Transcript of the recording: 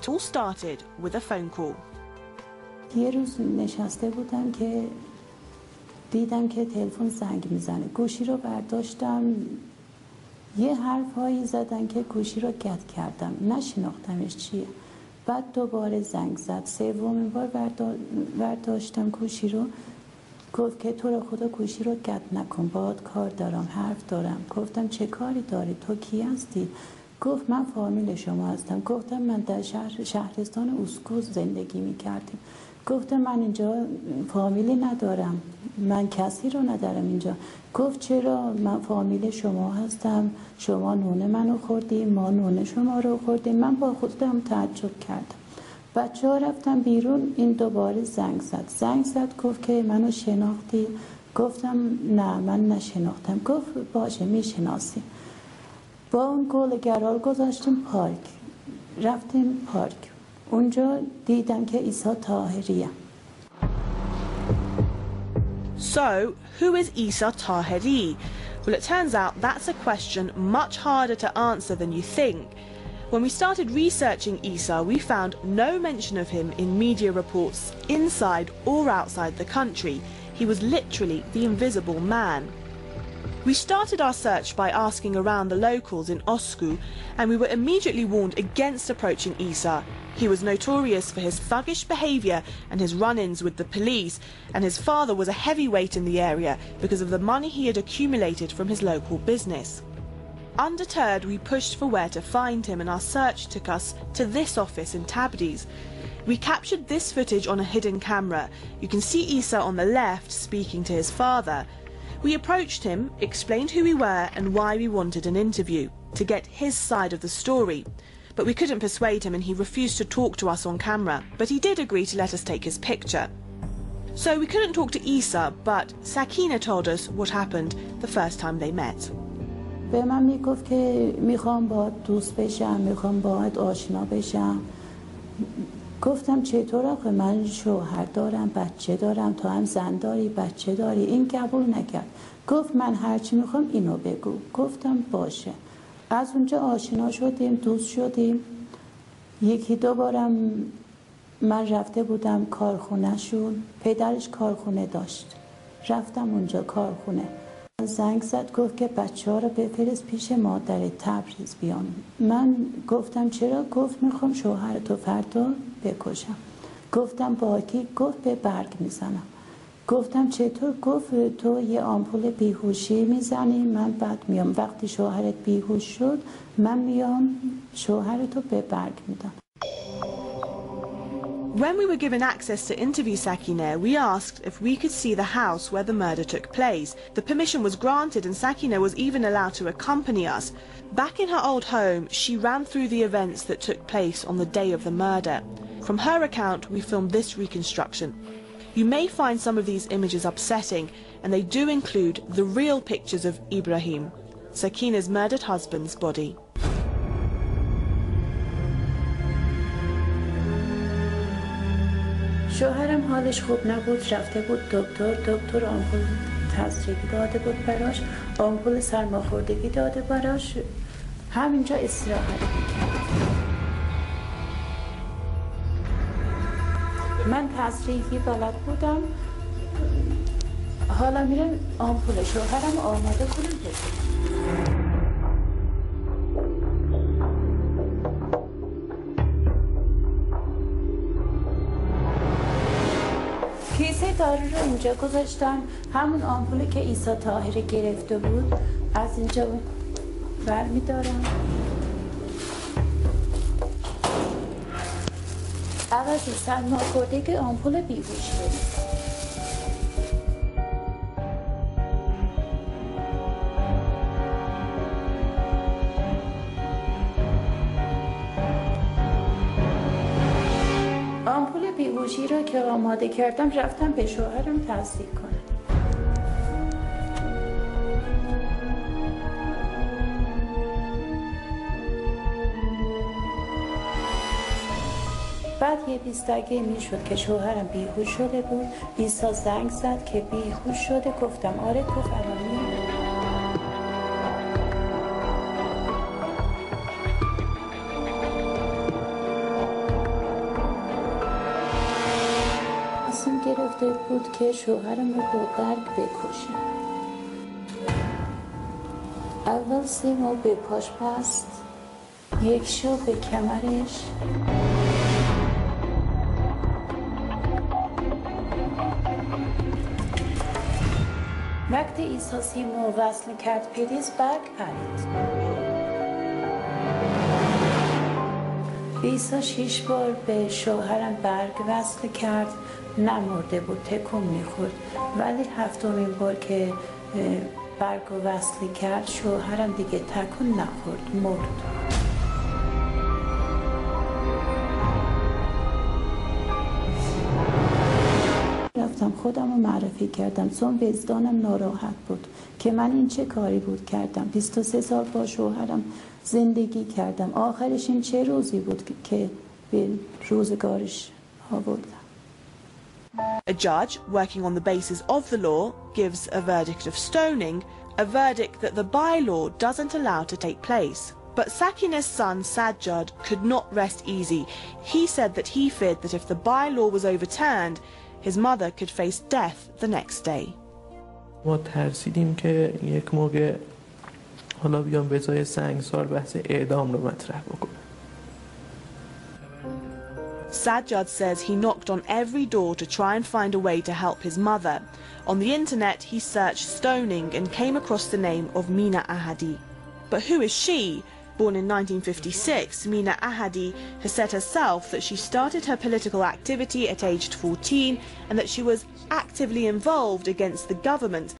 all started with a phone call. یه روز نشسته بودم که دیدم که تلفن زنگ میزنه. گوشی رو برداشتم، یه حرفایی زدن که گوشی رو قطع کردم، نشناختمش چیه. بعد دوباره زنگ زد، سومین بار برداشتم گوشی رو، گفت که تو رو خدا گوشی رو قطع نکن، باهات کار دارم، حرف دارم. گفتم چه کاری داری؟ تو کی هستی؟ گفت من فامیل شما هستم. گفتم من در شهرستان اسکو زندگی میکردیم. گفتم من اینجا فامیلی ندارم، من کسی رو ندارم اینجا. گفت چرا؟ من فامیل شما هستم، شما نون منو خوردیم، ما نون شما رو خوردیم. من با خودم تعجب کردم. بچه ها رفتم بیرون، این دوباره زنگ زد گفت که منو شناختی؟ گفتم نه من نشناختم. گفت باشه میشناسی. با اون گلگرال گذاشتیم پارک، رفتیم پارک، اونجا دیدم که عیسی طاهریه. So, who is Isa Taheri? Well, it turns out that's a question much harder to answer than you think. When we started researching Isa, we found no mention of him in media reports inside or outside the country. He was literally the invisible man. We started our search by asking around the locals in Osku, and we were immediately warned against approaching Isa. He was notorious for his thuggish behaviour and his run-ins with the police, and his father was a heavyweight in the area because of the money he had accumulated from his local business. Undeterred, we pushed for where to find him, and our search took us to this office in Tabriz. We captured this footage on a hidden camera. You can see Isa on the left speaking to his father. We approached him, explained who we were and why we wanted an interview, to get his side of the story. But we couldn't persuade him and he refused to talk to us on camera, but he did agree to let us take his picture. So we couldn't talk to Isa, but Sakina told us what happened the first time they met. به من میگفت که میخوام باهات دوست بشم، میخوام باهات آشنا بشم. گفتم چطور؟ آخه من شوهر دارم، بچه دارم، تو هم زن داری، بچه داری. این قبول نکرد. گفت من هرچی میخوام اینو بگو. گفتم باشه. از اونجا آشنا شدیم، دوست شدیم. یکی دو بارم من رفته بودم کارخونه شون، پدرش کارخونه داشت، رفتم اونجا کارخونه. زنگ زد گفت که بچه ها رو بفرست پیش مادر تبریز بیان. من گفتم چرا؟ گفت میخوام شوهرتو فردا بکشم. گفتم با کی؟ گفت به برگ میزنم. گفتم چطور؟ گفت تو یه آمپول بیهوشی میزنی، من بعد میام وقتی شوهرت بیهوش شد من میام شوهرتو به برگ میدم. When we were given access to interview Sakina, we asked if we could see the house where the murder took place. The permission was granted and Sakina was even allowed to accompany us. Back in her old home, she ran through the events that took place on the day of the murder. From her account, we filmed this reconstruction. You may find some of these images upsetting, and they do include the real pictures of Ibrahim, Sakina's murdered husband's body. شوهرم حالش خوب نبود، رفته بود دکتر آمپول تزریقی داده بود براش، آمپول سرماخوردگی داده براش، همینجا استراحت میکرد. من تزریقی بلد بودم، حالا میرم آمپول شوهرم آماده کنم بزنم. کیسه دارو رو اینجا گذاشتم، همون آمپولی که عیسی طاهری گرفته بود از اینجا برمیدارم. عوضی سرماخوردگی آمپول بیهوشی بدید. آمپول بیهوشی را که آماده کردم رفتم به شوهرم تزریق کنم. بعد یه 20 دقیقه میشد که شوهرم بیهوش شده بود. عیسی زنگ زد که بیهوش شده، گفتم آره. گفت الان میام. گرفته بود که شوهرم رو با برگ بکشه. اول سیمو به پاش بست، یک شو به کمرش. وقتی عیسی سیمو وصل کرد پریز برگ پرید. عیسی 6 بار به شوهرم برگ وصل کرد، نمرده بود، تکون میخورد، ولی 7مین بار که برگ وصل کرد شوهرم دیگه تکون نخورد، مرد. رفتم خودم رو معرفی کردم چون وجدانم ناراحت بود که من این چه کاری بود کردم. 23 سال با شوهرم زندگی کردم، آخرش این چه روزی بود که به روزگارش آوردم. A judge, working on the basis of the law, gives a verdict of stoning, a verdict that the bylaw doesn't allow to take place. But Sakineh's son Sajjad could not rest easy. He said that he feared that if the bylaw was overturned, his mother could face death the next day. ما ترسیدیم که یک موقع حالا بیان به جای سنگسار بحث اعدام رو مطرح بکنه. Sajjad says he knocked on every door to try and find a way to help his mother. On the internet, he searched stoning and came across the name of Mina Ahadi. But who is she? Born in 1956, Mina Ahadi has said herself that she started her political activity at aged 14 and that she was actively involved against the government